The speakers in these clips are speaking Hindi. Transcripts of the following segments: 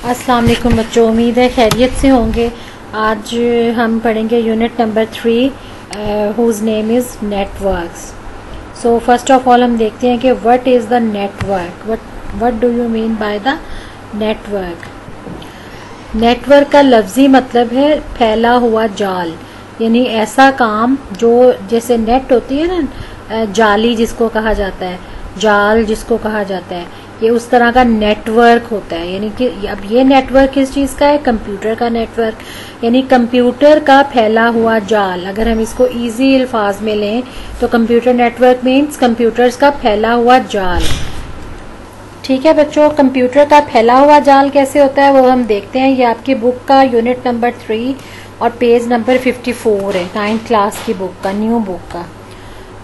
अस्सलाम वालेकुम बच्चों, उम्मीद है खैरियत से होंगे। आज हम पढ़ेंगे unit number 3 whose name is networks. So first of all हम देखते हैं कि what is the network, what do you mean by the network. Network का लफ्जी मतलब है फैला हुआ जाल, यानी ऐसा काम जो जैसे नेट होती है ना, जाली जिसको कहा जाता है, जाल जिसको कहा जाता है, ये उस तरह का नेटवर्क होता है। यानी कि अब ये नेटवर्क किस चीज़ का है? कंप्यूटर का नेटवर्क, यानी कंप्यूटर का फैला हुआ जाल। अगर हम इसको इजी अल्फाज में लें तो कंप्यूटर नेटवर्क मीन्स कंप्यूटर्स का फैला हुआ जाल। ठीक है बच्चों, कंप्यूटर का फैला हुआ जाल कैसे होता है वो हम देखते हैं। ये आपकी बुक का यूनिट नंबर 3 और पेज नंबर 54 है, 9th क्लास की बुक का, न्यू बुक का।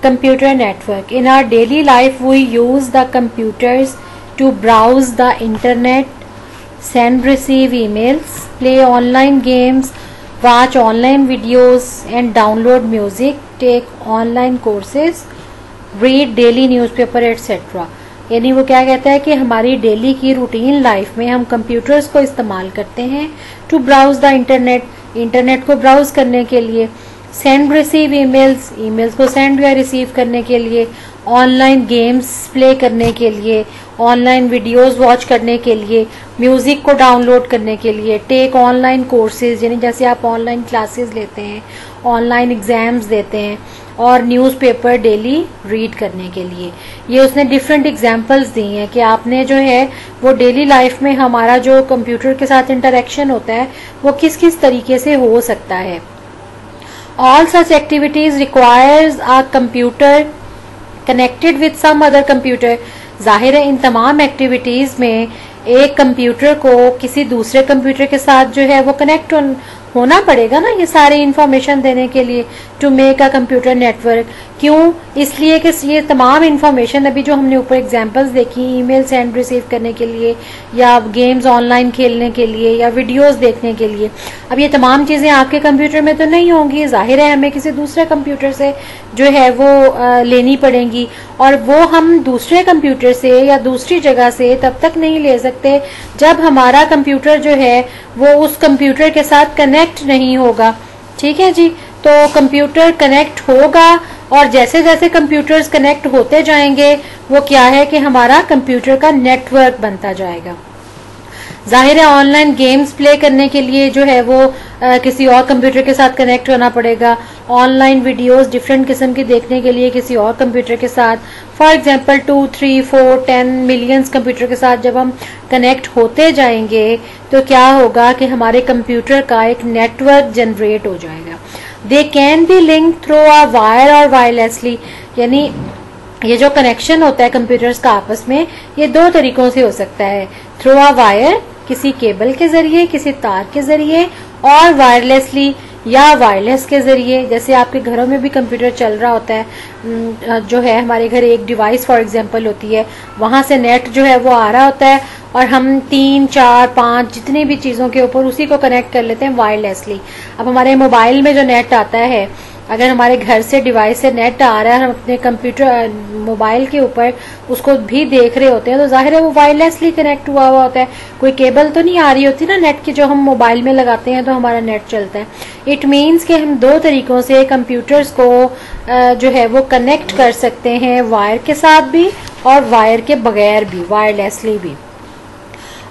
Computer network. In our daily life we use the computers to browse the internet, send receive emails, play online games, watch online videos and download music, take online courses, read daily newspaper etc. यानी वो क्या कहता है कि हमारी डेली की रूटीन लाइफ में हम कंप्यूटर्स को इस्तेमाल करते हैं to browse the internet, internet को ब्राउज करने के लिए, सेंड रिसीव ईमेल्स, ईमेल्स को सेंड या रिसीव करने के लिए, ऑनलाइन गेम्स प्ले करने के लिए, ऑनलाइन वीडियोस वॉच करने के लिए, म्यूजिक को डाउनलोड करने के लिए, टेक ऑनलाइन कोर्सेज यानी जैसे आप ऑनलाइन क्लासेस लेते हैं, ऑनलाइन एग्जाम्स देते हैं, और न्यूज़पेपर डेली रीड करने के लिए। ये उसने डिफरेंट एग्जांपल्स दी हैं कि आपने जो है वो डेली लाइफ में हमारा जो कंप्यूटर के साथ इंटरेक्शन होता है वो किस किस तरीके से हो सकता है। All such activities requires a computer connected with some other computer. जाहिर है इन तमाम एक्टिविटीज में एक कंप्यूटर को किसी दूसरे कंप्यूटर के साथ जो है वो कनेक्ट होना पड़ेगा ना, ये सारी इंफॉर्मेशन देने के लिए, to make a computer network. क्यों? इसलिए कि ये तमाम इंफॉर्मेशन अभी जो हमने ऊपर एग्जांपल्स देखी, ईमेल सेंड रिसीव करने के लिए या गेम्स ऑनलाइन खेलने के लिए या वीडियोस देखने के लिए, अब ये तमाम चीज़ें आपके कंप्यूटर में तो नहीं होंगी, जाहिर है हमें किसी दूसरे कंप्यूटर से जो है वो लेनी पड़ेंगी, और वो हम दूसरे कंप्यूटर से या दूसरी जगह से तब तक नहीं ले सकते जब हमारा कंप्यूटर जो है वो उस कंप्यूटर के साथ कनेक्ट नहीं होगा। ठीक है जी, तो कंप्यूटर कनेक्ट होगा और जैसे जैसे कंप्यूटर्स कनेक्ट होते जाएंगे वो क्या है कि हमारा कंप्यूटर का नेटवर्क बनता जाएगा। जाहिर है ऑनलाइन गेम्स प्ले करने के लिए जो है वो किसी और कंप्यूटर के साथ कनेक्ट होना पड़ेगा, ऑनलाइन वीडियोस डिफरेंट किस्म की देखने के लिए किसी और कंप्यूटर के साथ, फॉर एग्जांपल 2, 3, 4, 10 मिलियंस कंप्यूटर के साथ जब हम कनेक्ट होते जाएंगे तो क्या होगा कि हमारे कंप्यूटर का एक नेटवर्क जनरेट हो जाएगा। They can be link through a wire और वायरलेसली, यानी ये जो कनेक्शन होता है कंप्यूटर्स का आपस में ये दो तरीकों से हो सकता है, थ्रू अ वायर किसी केबल के जरिए, किसी तार के जरिए, और वायरलेसली या वायरलेस के जरिए। जैसे आपके घरों में भी कंप्यूटर चल रहा होता है, जो है हमारे घर एक डिवाइस फॉर एग्जांपल होती है, वहां से नेट जो है वो आ रहा होता है और हम 3, 4, 5 जितनी भी चीज़ों के ऊपर उसी को कनेक्ट कर लेते हैं वायरलेसली। अब हमारे मोबाइल में जो नेट आता है, अगर हमारे घर से डिवाइस से नेट आ रहा है, हम अपने कंप्यूटर मोबाइल के ऊपर उसको भी देख रहे होते हैं, तो जाहिर है वो वायरलेसली कनेक्ट हुआ हुआ होता है, कोई केबल तो नहीं आ रही होती ना नेट की, जो हम मोबाइल में लगाते हैं तो हमारा नेट चलता है। इट मीन्स कि हम दो तरीकों से कंप्यूटर्स को जो है वो कनेक्ट कर सकते हैं, वायर के साथ भी और वायर के बगैर भी, वायरलेसली भी।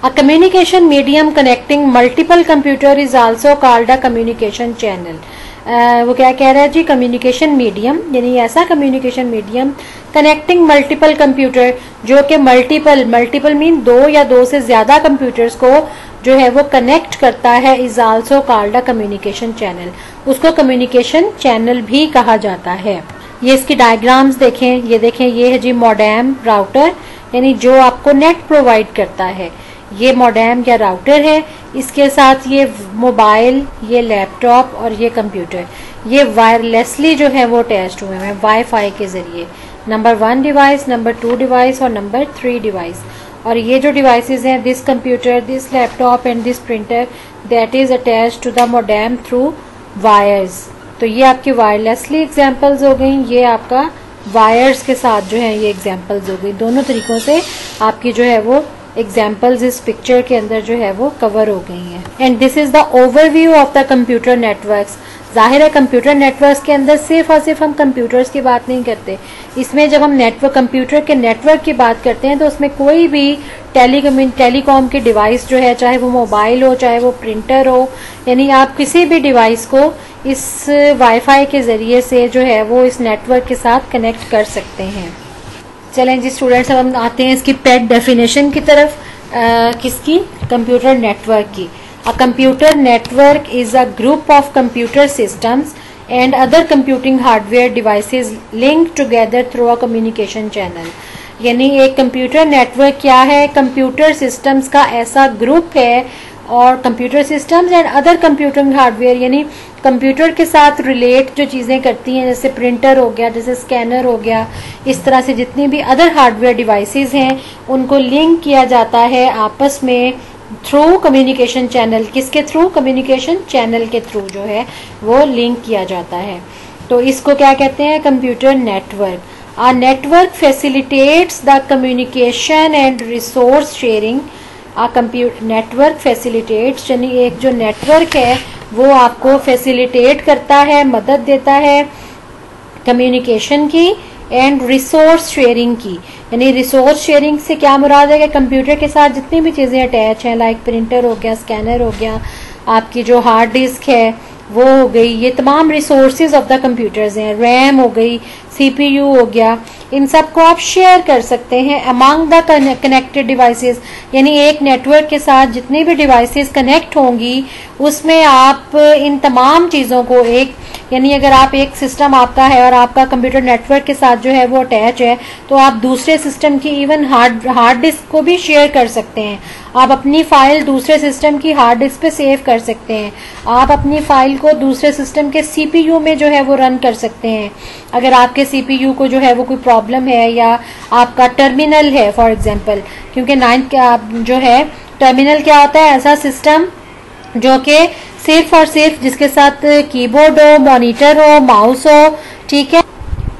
A communication medium connecting multiple computer is also called a communication channel. वो क्या कह रहा है जी? कम्युनिकेशन मीडियम, यानी ऐसा communication medium connecting multiple computer, जो कि मल्टीपल मीन दो या दो से ज्यादा कंप्यूटर्स को जो है वो कनेक्ट करता है, is also called a communication channel. उसको कम्युनिकेशन चैनल भी कहा जाता है। ये इसकी डायग्राम्स देखें, ये देखें, ये है जी मॉडेम राउटर, यानी जो आपको नेट प्रोवाइड करता है, ये मॉडेम या राउटर है, इसके साथ ये मोबाइल, ये लैपटॉप और ये कंप्यूटर, ये वायरलेसली जो है वो अटैच्ड हुए हैं वाईफाई के जरिए। नंबर 1 डिवाइस, नंबर 2 डिवाइस और नंबर 3 डिवाइस। और ये जो डिवाइसेस हैं, this computer, this laptop and this printer, that is attached to the modem through wires. तो ये आपकी वायरलेसली एग्जांपल्स हो गई, ये आपका वायर्स के साथ जो है ये एग्जांपल्स हो गई। दोनों तरीकों से आपकी जो है वो एग्जाम्पल्स इस पिक्चर के अंदर जो है वो कवर हो गई हैं। And this is the overview of the computer networks. जाहिर है कंप्यूटर नेटवर्क्स के अंदर सिर्फ और सिर्फ हम कंप्यूटर्स की बात नहीं करते, इसमें जब हम कंप्यूटर के नेटवर्क की बात करते हैं तो उसमें कोई भी टेलीकॉम की डिवाइस जो है, चाहे वो मोबाइल हो चाहे वो प्रिंटर हो, यानी आप किसी भी डिवाइस को इस वाईफाई के ज़रिए से जो है वो इस नेटवर्क के साथ कनेक्ट कर सकते हैं। चलें जी स्टूडेंट्स, अब हम आते हैं इसकी पेट डेफिनेशन की तरफ। किसकी? कंप्यूटर नेटवर्क की। अ computer network is a group of computer systems and other computing hardware devices linked together through a communication channel. यानी एक कंप्यूटर नेटवर्क क्या है? कंप्यूटर सिस्टम्स का ऐसा ग्रुप है, और computer systems and other computing hardware यानी कंप्यूटर के साथ रिलेट जो चीज़ें करती हैं, जैसे प्रिंटर हो गया, जैसे स्कैनर हो गया, इस तरह से जितनी भी अदर हार्डवेयर डिवाइसेस हैं उनको लिंक किया जाता है आपस में थ्रू कम्युनिकेशन चैनल। किसके थ्रू? कम्युनिकेशन चैनल के थ्रू जो है वो लिंक किया जाता है। तो इसको क्या कहते हैं? Computer network. A network facilitates the communication and resource sharing. A computer network facilitates यानी एक जो नेटवर्क है वो आपको फैसिलिटेट करता है, मदद देता है कम्युनिकेशन की एंड रिसोर्स शेयरिंग की। यानी रिसोर्स शेयरिंग से क्या मुराद है कि कंप्यूटर के साथ जितनी भी चीज़ें अटैच हैं, लाइक प्रिंटर हो गया, स्कैनर हो गया, आपकी जो हार्ड डिस्क है वो हो गई, ये तमाम रिसोर्सेज ऑफ द कंप्यूटर्स हैं, रैम हो गई, सीपीयू हो गया, इन सब को आप शेयर कर सकते हैं अमंग द कनेक्टेड डिवाइसेस। यानी एक नेटवर्क के साथ जितनी भी डिवाइसेस कनेक्ट होंगी उसमें आप इन तमाम चीज़ों को एक, यानी अगर आप एक सिस्टम आपका है और आपका कंप्यूटर नेटवर्क के साथ जो है वो अटैच है, तो आप दूसरे सिस्टम की इवन हार्ड डिस्क को भी शेयर कर सकते हैं। आप अपनी फाइल दूसरे सिस्टम की हार्ड डिस्क पे सेव कर सकते हैं। आप अपनी फाइल को दूसरे सिस्टम के सीपीयू में जो है वो रन कर सकते हैं। अगर आपके सीपीयू को जो है वो कोई प्रॉब्लम है या आपका टर्मिनल है फॉर एग्जांपल, क्योंकि 9th का जो है टर्मिनल क्या होता है? ऐसा सिस्टम जो कि सिर्फ और सिर्फ जिसके साथ कीबोर्ड हो, मॉनिटर हो, माउस हो, ठीक है,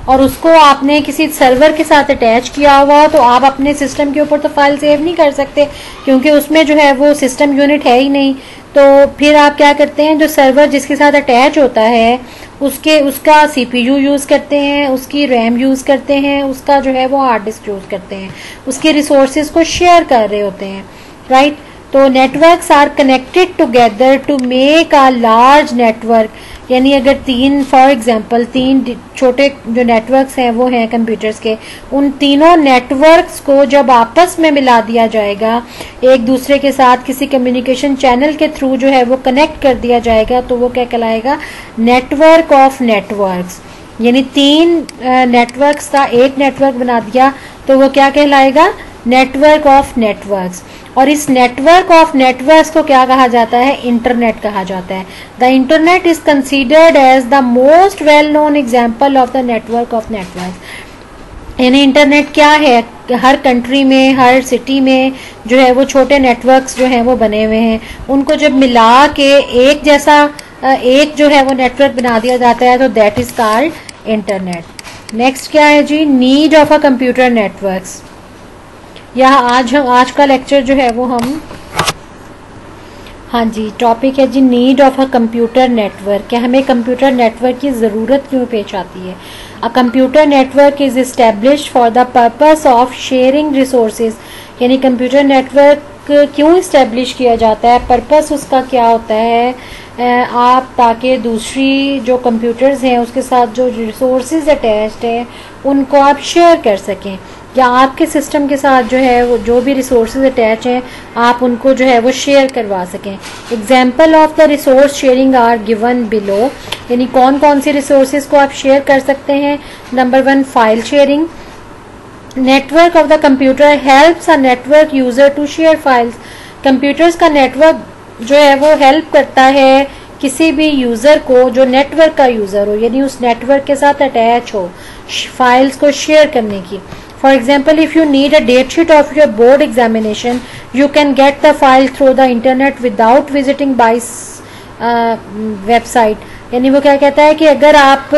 और उसको आपने किसी सर्वर के साथ अटैच किया हुआ, तो आप अपने सिस्टम के ऊपर तो फाइल सेव नहीं कर सकते क्योंकि उसमें जो है वो सिस्टम यूनिट है ही नहीं। तो फिर आप क्या करते हैं? जो सर्वर जिसके साथ अटैच होता है उसका सीपीयू यूज़ करते हैं, उसकी रैम यूज़ करते हैं, उसका जो है वो हार्ड डिस्क यूज़ करते हैं, उसके रिसोर्सेज को शेयर कर रहे होते हैं, राइट। तो networks are connected together to make a large network. यानी अगर फॉर एग्जांपल तीन छोटे जो नेटवर्क्स हैं वो हैं कंप्यूटर्स के, उन तीनों नेटवर्क्स को जब आपस में मिला दिया जाएगा, एक दूसरे के साथ किसी कम्युनिकेशन चैनल के थ्रू जो है वो कनेक्ट कर दिया जाएगा, तो वो क्या कहलाएगा? Network of networks. यानी तीन नेटवर्क्स का एक नेटवर्क बना दिया तो वो क्या कहलाएगा? Network of networks. और इस नेटवर्क ऑफ नेटवर्क्स को क्या कहा जाता है? इंटरनेट कहा जाता है। The internet is considered as the most well known example of the network of networks. यानी इंटरनेट क्या है? हर कंट्री में, हर सिटी में जो है वो छोटे नेटवर्क्स जो हैं वो बने हुए हैं, उनको जब मिला के एक जैसा एक जो है वो नेटवर्क बना दिया जाता है, तो that is called internet. Next क्या है जी? Need of a computer networks. यहाँ आज का लेक्चर जो है वो हम, हाँ जी, टॉपिक है जी need of a computer network. क्या हमें कंप्यूटर नेटवर्क की ज़रूरत क्यों पेश आती है? अ computer network is established for the purpose of sharing resources. यानी कंप्यूटर नेटवर्क क्यों इस्टेब्लिश किया जाता है? पर्पस उसका क्या होता है? आप ताकि दूसरी जो कंप्यूटर्स हैं उसके साथ जो रिसोर्सेज अटैच्ड है उनको आप शेयर कर सकें, या आपके सिस्टम के साथ जो है वो जो भी रिसोर्सेज अटैच हैं आप उनको जो है वो शेयर करवा सकें। Example of the resource sharing our given below. यानी कौन कौन सी रिसोर्सेज को आप शेयर कर सकते हैं? Number 1, file sharing. Network of the computer helps a network user to share files. Computers का नेटवर्क जो है वो हेल्प करता है किसी भी यूज़र को जो नेटवर्क का यूज़र हो, यानी उस नेटवर्क के साथ अटैच हो, फाइल्स को शेयर करने की। For example, if you need a date sheet of your board examination, you can get the file through the internet without visiting BICE website. यानी वो क्या कहता है कि अगर आप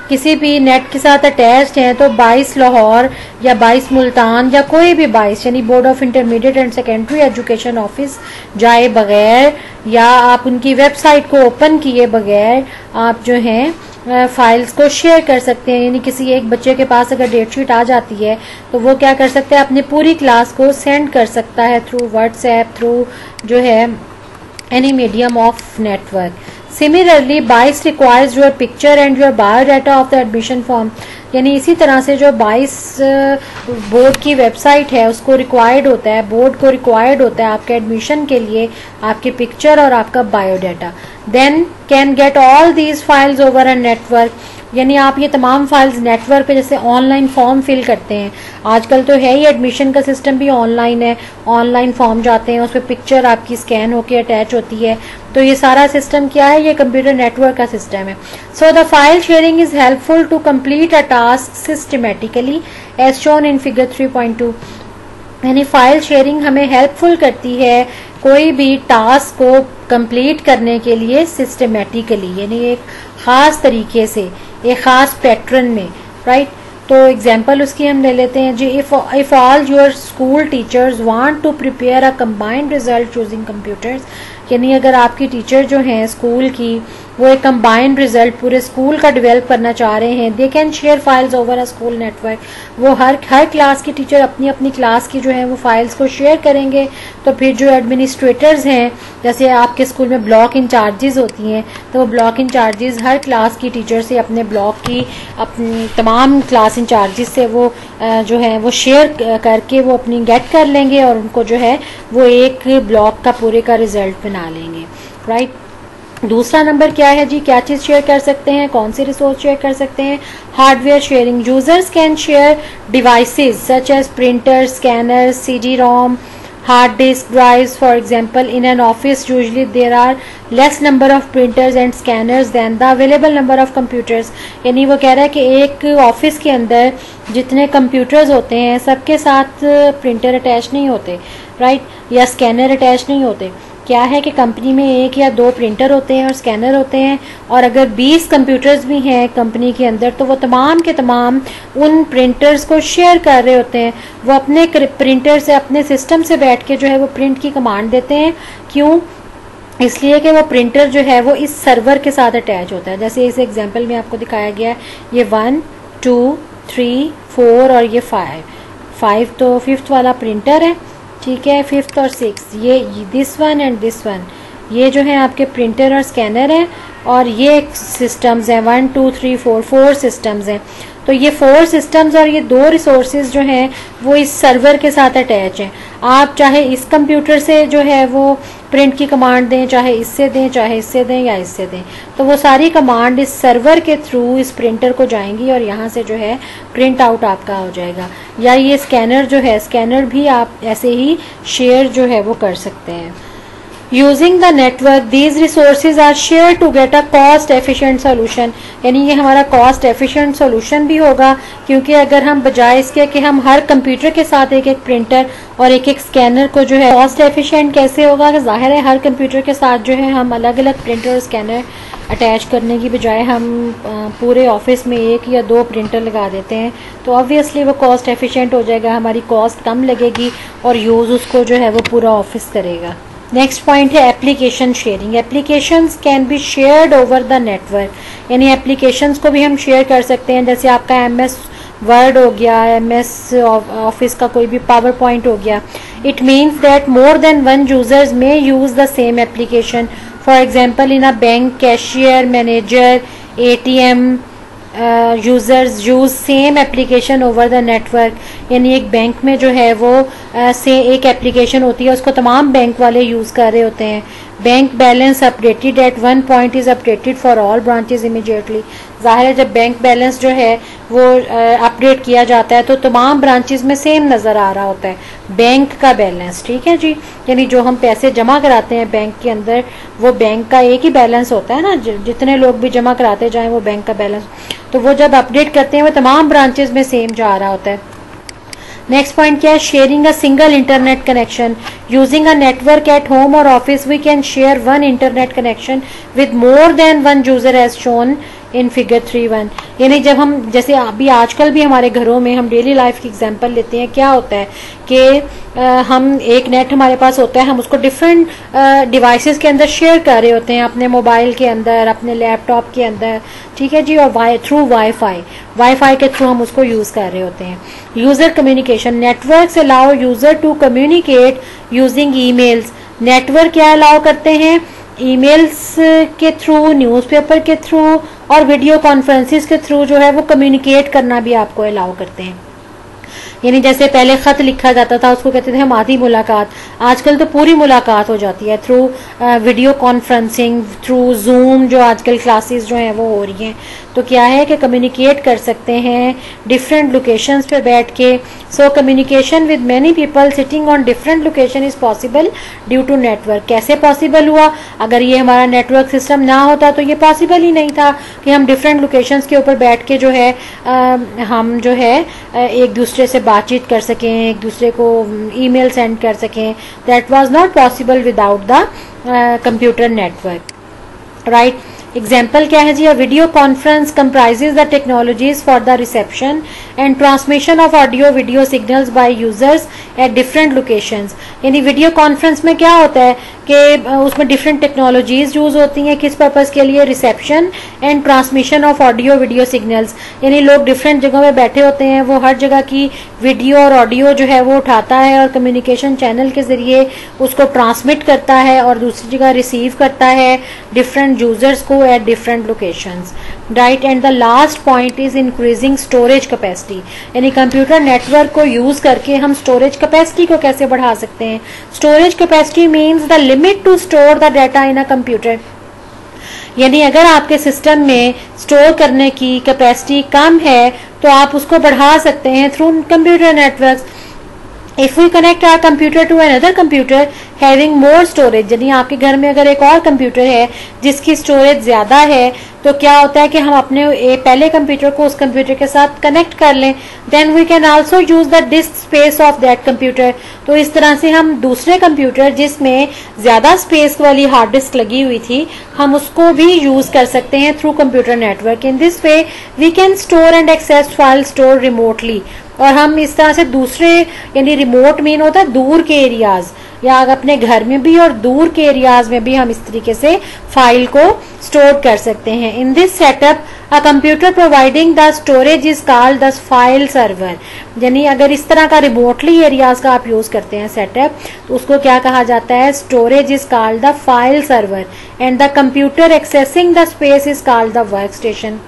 किसी भी नेट के साथ अटैच्ड हैं तो 22 लाहौर या 22 मुल्तान या कोई भी 22 यानी board of intermediate and secondary education office जाए बगैर या आप उनकी वेबसाइट को ओपन किए बगैर आप जो हैं फाइल्स को शेयर कर सकते हैं। यानी किसी एक बच्चे के पास अगर डेटशीट आ जाती है तो वो क्या कर सकता है, अपनी पूरी क्लास को सेंड कर सकता है थ्रू व्हाट्सएप, थ्रू जो है any medium of network. Similarly, BICE requires your picture and your biodata of the admission form. यानी इसी तरह से जो BICE बोर्ड की वेबसाइट है उसको रिक्वायर्ड होता है, बोर्ड को रिक्वायर्ड होता है आपके एडमिशन के लिए आपकी पिक्चर और आपका biodata. Then can get all these files over a network, यानी आप ये तमाम फाइल्स नेटवर्क पे जैसे ऑनलाइन फॉर्म फिल करते हैं, आजकल तो है ही एडमिशन का सिस्टम भी ऑनलाइन है, ऑनलाइन फॉर्म जाते हैं उस पर पिक्चर आपकी स्कैन होकर अटैच होती है, तो ये सारा सिस्टम क्या है, ये कंप्यूटर नेटवर्क का सिस्टम है। So the file sharing is helpful to complete a task systematically as shown in figure 3.2। यानी फाइल शेयरिंग हमें हेल्पफुल करती है कोई भी टास्क को कंप्लीट करने के लिए सिस्टमेटिकली, यानी एक खास तरीके से, एक खास पैटर्न में, राइट। तो एग्जांपल उसकी हम ले लेते हैं जी। If all your school teachers want to prepare a combined result using computers, यानी अगर आपकी टीचर जो हैं स्कूल की वो एक कंबाइंड रिजल्ट पूरे स्कूल का डेवलप करना चाह रहे हैं, they can share files over a school network. वो हर क्लास की टीचर अपनी अपनी क्लास की जो है वो फाइल्स को शेयर करेंगे, तो फिर जो एडमिनिस्ट्रेटर्स हैं, जैसे आपके स्कूल में ब्लॉक इंचार्जेस होती हैं, तो वो ब्लॉक इंचार्जेस हर क्लास की टीचर से अपने ब्लॉक की अपनी तमाम क्लास इंचार्जेस से वो जो है वो शेयर करके वो अपनी गेट कर लेंगे और उनको जो है वो एक ब्लॉक का पूरे का रिजल्ट बना लेंगे, राइट। दूसरा नंबर क्या है जी, क्या चीज़ शेयर कर सकते हैं, कौन सी रिसोर्स शेयर कर सकते हैं, hardware sharing. Users can share devices such as printers, scanners, CD-ROM, hard disk drives. For example, in an office usually there are less number of printers and scanners than the available number of computers. यानी वो कह रहा है कि एक ऑफिस के अंदर जितने कंप्यूटर्स होते हैं सबके साथ प्रिंटर अटैच नहीं होते, राइट, या स्कैनर अटैच नहीं होते। क्या है कि कंपनी में एक या दो प्रिंटर होते हैं और स्कैनर होते हैं, और अगर 20 कंप्यूटर्स भी हैं कंपनी के अंदर तो वो तमाम के तमाम उन प्रिंटर्स को शेयर कर रहे होते हैं। वो अपने प्रिंटर से, अपने सिस्टम से बैठ के जो है वो प्रिंट की कमांड देते हैं। क्यों? इसलिए कि वो प्रिंटर जो है वो इस सर्वर के साथ अटैच होता है। जैसे इस एग्जाम्पल में आपको दिखाया गया है, ये 1, 2, 3, 4 और ये 5 तो 5th वाला प्रिंटर है, ठीक है। 5th और 6th ये this one and this one, ये जो है आपके प्रिंटर और स्कैनर हैं, और ये सिस्टम्स हैं 1, 2, 3, 4 सिस्टम्स हैं। तो ये 4 सिस्टम्स और ये 2 रिसोर्सेज जो हैं वो इस सर्वर के साथ अटैच हैं। आप चाहे इस कंप्यूटर से जो है वो प्रिंट की कमांड दें, चाहे इससे दें, चाहे इससे दें या इससे दें, तो वो सारी कमांड इस सर्वर के थ्रू इस प्रिंटर को जाएंगी और यहाँ से जो है प्रिंट आउट आपका हो जाएगा। या ये स्कैनर जो है, स्कैनर भी आप ऐसे ही शेयर जो है वो कर सकते हैं। Using the network, these resources are shared to get a cost efficient solution. यानी ये हमारा cost efficient solution भी होगा, क्योंकि अगर हम बजाय इसके कि हम हर कंप्यूटर के साथ एक एक प्रिंटर और एक एक स्कैनर को जो है cost efficient कैसे होगा, कि जाहिर है हर कंप्यूटर के साथ जो है हम अलग अलग प्रिंटर और स्कैनर अटैच करने की बजाय हम पूरे ऑफिस में 1 या 2 प्रिंटर लगा देते हैं, तो ऑब्वियसली वो कॉस्ट एफिशिएंट हो जाएगा, हमारी कॉस्ट कम लगेगी और यूज़ उसको जो है वो पूरा ऑफिस करेगा। नेक्स्ट पॉइंट है application sharing. Applications can be shared over the network, यानी एप्लीकेशंस को भी हम शेयर कर सकते हैं। जैसे आपका MS वर्ड हो गया, MS ऑफिस का कोई भी पावर पॉइंट हो गया। It means that more than one users may use the same application. For example, in a bank, cashier, manager, ATM users use same application over the network. यानी एक बैंक में जो है वो से एक एप्लीकेशन होती है, उसको तमाम बैंक वाले यूज़ कर रहे होते हैं। Bank balance updated at one point is updated for all branches immediately. ज़ाहिर है जब बैंक बैलेंस जो है वो अपडेट किया जाता है तो तमाम ब्रांचेस में सेम नज़र आ रहा होता है बैंक का बैलेंस, ठीक है जी। यानी जो हम पैसे जमा कराते हैं बैंक के अंदर, वो बैंक का एक ही बैलेंस होता है ना, जितने लोग भी जमा कराते जाएं वो बैंक का बैलेंस, तो वो जब अपडेट करते हैं वो तमाम ब्रांचेस में सेम जा रहा होता है। नेक्स्ट पॉइंट क्या है, sharing a single internet connection using a network at home और office we can share one internet connection with more than one user as shown in figure 3.1। यानी जब हम जैसे अभी आजकल भी हमारे घरों में हम डेली लाइफ की एग्जांपल लेते हैं, क्या होता है कि हम एक नेट हमारे पास होता है, हम उसको डिफरेंट डिवाइसेस के अंदर शेयर कर रहे होते हैं, अपने मोबाइल के अंदर, अपने लैपटॉप के अंदर, ठीक है जी, और थ्रू वाईफाई के थ्रू हम उसको यूज कर रहे होते हैं। User communication, networks allow user to communicate using emails. Network क्या अलाउ करते हैं, ईमेल्स के थ्रू, न्यूज़पेपर के थ्रू और वीडियो कॉन्फ्रेंसिस के थ्रू जो है वो कम्युनिकेट करना भी आपको अलाउ करते हैं। यानी जैसे पहले खत लिखा जाता था, उसको कहते थे हम आधी मुलाकात, आजकल तो पूरी मुलाकात हो जाती है through video conferencing, through zoom, जो आजकल क्लासेस जो हैं वो हो रही हैं। तो क्या है कि कम्युनिकेट कर सकते हैं डिफरेंट लोकेशंस पे बैठ के। So communication with many people sitting on different location is possible due to network. कैसे पॉसिबल हुआ, अगर ये हमारा नेटवर्क सिस्टम ना होता तो ये पॉसिबल ही नहीं था कि हम डिफरेंट लोकेशंस के ऊपर बैठ के जो है हम जो है एक दूसरे से बातचीत कर सकें, एक दूसरे को ईमेल सेंड कर सकें। That was not possible without the computer network, right. Example क्या है जी, a video conference comprises the technologies for the reception and transmission of audio video signals by users at different locations. यानी वीडियो कॉन्फ्रेंस में क्या होता है कि उसमें डिफरेंट टेक्नोलॉजीज यूज होती हैं, किस पर्पस के लिए, reception and transmission of audio video signals. यानी लोग डिफरेंट जगहों में बैठे होते हैं, वो हर जगह की वीडियो और ऑडियो जो है वो उठाता है और कम्युनिकेशन चैनल के जरिए उसको ट्रांसमिट करता है और दूसरी जगह रिसीव करता है डिफरेंट यूजर्स को at different locations, right। and the last point is increasing storage capacity। यानी कंप्यूटर नेटवर्क को यूज करके हम स्टोरेज कैपेसिटी को कैसे बढ़ा सकते हैं। Storage capacity means the limit to store the data in a computer. यानी अगर आपके सिस्टम में स्टोर करने की कैपेसिटी कम है तो आप उसको बढ़ा सकते हैं through computer network. If we connect our computer to another computer having more storage, यानी आपके घर में अगर एक और कंप्यूटर है जिसकी स्टोरेज ज्यादा है, तो क्या होता है कि हम अपने पहले कंप्यूटर को उस कंप्यूटर के साथ कनेक्ट कर लें, then we can also use the disk space of that computer. तो इस तरह से हम दूसरे कंप्यूटर जिसमें ज्यादा स्पेस वाली हार्ड डिस्क लगी हुई थी, हम उसको भी यूज कर सकते हैं through computer network. In this way we can store and access file store remotely. और हम इस तरह से दूसरे, यानी रिमोट मीन होता है दूर के एरियाज, या अपने घर में भी और दूर के एरियाज में भी हम इस तरीके से फाइल को स्टोर कर सकते हैं। In this setup a computer providing the storage is called the file server. यानी अगर इस तरह का रिमोटली एरियाज का आप यूज करते हैं सेटअप, तो उसको क्या कहा जाता है, storage is called the file server and the computer accessing the space is called the work station.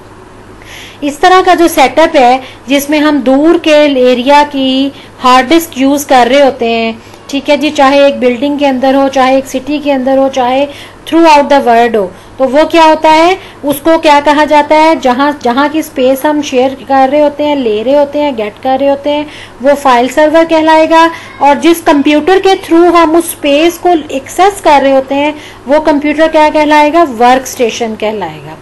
इस तरह का जो सेटअप है जिसमें हम दूर के एरिया की हार्ड डिस्क यूज कर रहे होते हैं, ठीक है जी, चाहे एक बिल्डिंग के अंदर हो, चाहे एक सिटी के अंदर हो, चाहे थ्रू आउट द वर्ल्ड हो, तो वो क्या होता है, उसको क्या कहा जाता है, जहां की स्पेस हम शेयर कर रहे होते हैं, ले रहे होते हैं, गेट कर रहे होते हैं, वो फाइल सर्वर कहलाएगा। और जिस कंप्यूटर के थ्रू हम उस स्पेस को एक्सेस कर रहे होते हैं, वो कंप्यूटर क्या कहलाएगा, वर्क स्टेशन कहलाएगा,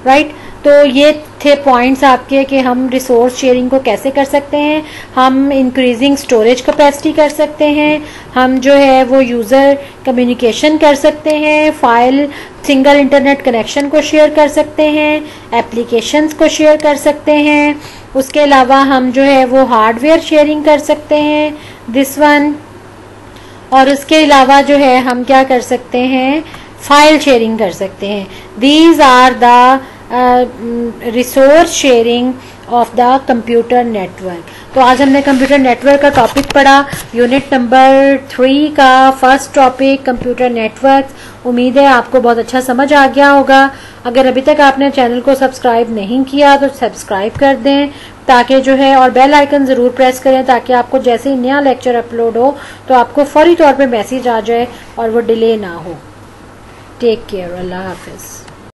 राइट। तो ये थे पॉइंट्स आपके कि हम रिसोर्स शेयरिंग को कैसे कर सकते हैं। हम इंक्रीजिंग स्टोरेज कैपेसिटी कर सकते हैं, हम जो है वो यूज़र कम्युनिकेशन कर सकते हैं, फाइल सिंगल इंटरनेट कनेक्शन को शेयर कर सकते हैं, एप्लीकेशंस को शेयर कर सकते हैं। उसके अलावा हम जो है वो हार्डवेयर शेयरिंग कर सकते हैं, दिस वन। और उसके अलावा जो है हम क्या कर सकते हैं, फाइल शेयरिंग कर सकते हैं। These are the resource sharing of the computer network. तो आज हमने कंप्यूटर नेटवर्क का टॉपिक पढ़ा, यूनिट नंबर 3 का फर्स्ट टॉपिक कंप्यूटर नेटवर्क। उम्मीद है आपको बहुत अच्छा समझ आ गया होगा। अगर अभी तक आपने चैनल को सब्सक्राइब नहीं किया तो सब्सक्राइब कर दें, ताकि जो है, और बेल आइकन ज़रूर प्रेस करें ताकि आपको जैसे ही नया लेक्चर अपलोड हो तो आपको फौरी तौर पे मैसेज आ जाए और वो डिले ना हो। टेक केयर, अल्लाह हाफिज़।